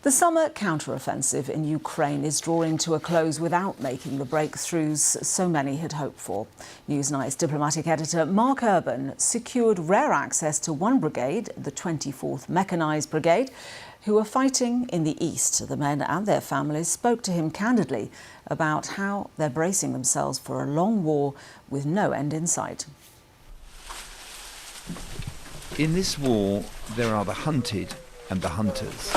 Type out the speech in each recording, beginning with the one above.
The summer counter-offensive in Ukraine is drawing to a close without making the breakthroughs so many had hoped for. Newsnight's diplomatic editor Mark Urban secured rare access to one brigade, the 24th Mechanised Brigade, who are fighting in the east. The men and their families spoke to him candidly about how they're bracing themselves for a long war with no end in sight. In this war, there are the hunted and the hunters.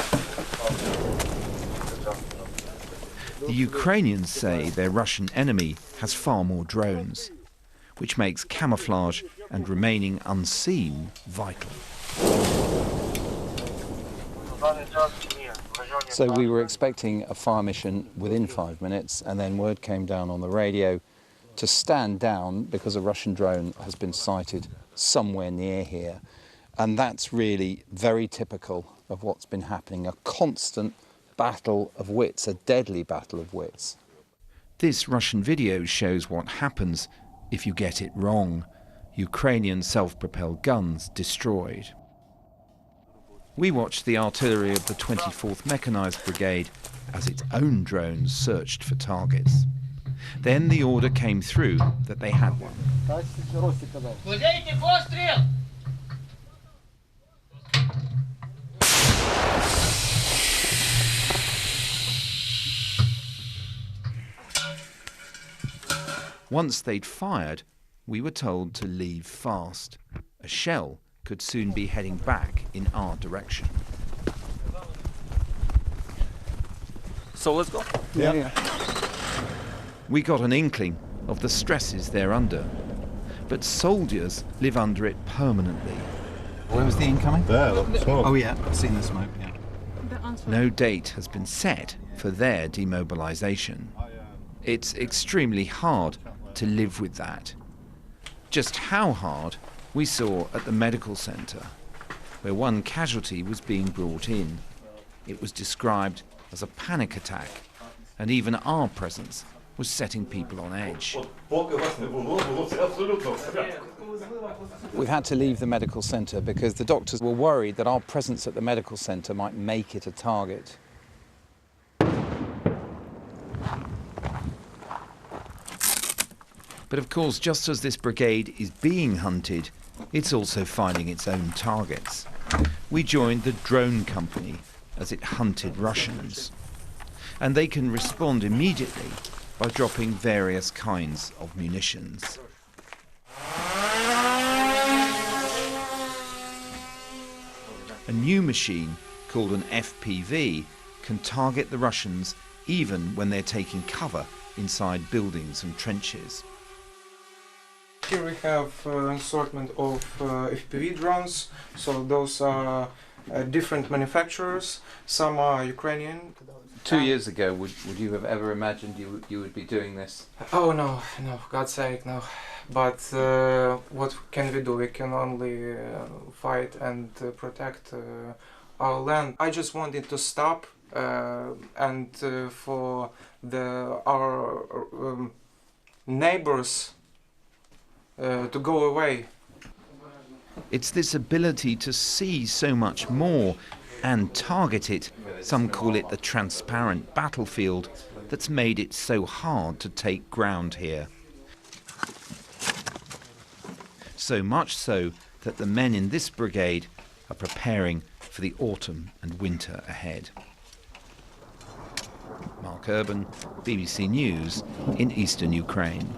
The Ukrainians say their Russian enemy has far more drones, which makes camouflage and remaining unseen vital. So we were expecting a fire mission within 5 minutes, and then word came down on the radio to stand down because a Russian drone has been sighted somewhere near here. And that's really very typical of what's been happening, a constant battle of wits, a deadly battle of wits. This Russian video shows what happens if you get it wrong. Ukrainian self-propelled guns destroyed. We watched the artillery of the 24th Mechanised Brigade as its own drones searched for targets. Then the order came through that they had one. Once they'd fired, we were told to leave fast. A shell could soon be heading back in our direction. So let's go. Yeah. We got an inkling of the stresses they're under, but soldiers live under it permanently. Where was the incoming? There, look, smoke. Oh yeah, I've seen the smoke, yeah. No date has been set for their demobilisation. It's extremely hard to live with that. Just how hard we saw at the medical centre, where one casualty was being brought in. It was described as a panic attack, and even our presence was setting people on edge. We've had to leave the medical centre because the doctors were worried that our presence at the medical centre might make it a target. But of course, just as this brigade is being hunted, it's also finding its own targets. We joined the drone company as it hunted Russians. And they can respond immediately by dropping various kinds of munitions. A new machine called an FPV can target the Russians even when they're taking cover inside buildings and trenches. Here we have an assortment of FPV drones, so those are different manufacturers, some are Ukrainian. 2 years ago, would you have ever imagined you would be doing this? Oh no, for God's sake, no. But what can we do? We can only fight and protect our land. I just wanted to stop and for our neighbors to go away. It's this ability to see so much more and target it, some call it the transparent battlefield, that's made it so hard to take ground here. So much so that the men in this brigade are preparing for the autumn and winter ahead. Mark Urban, BBC News in eastern Ukraine.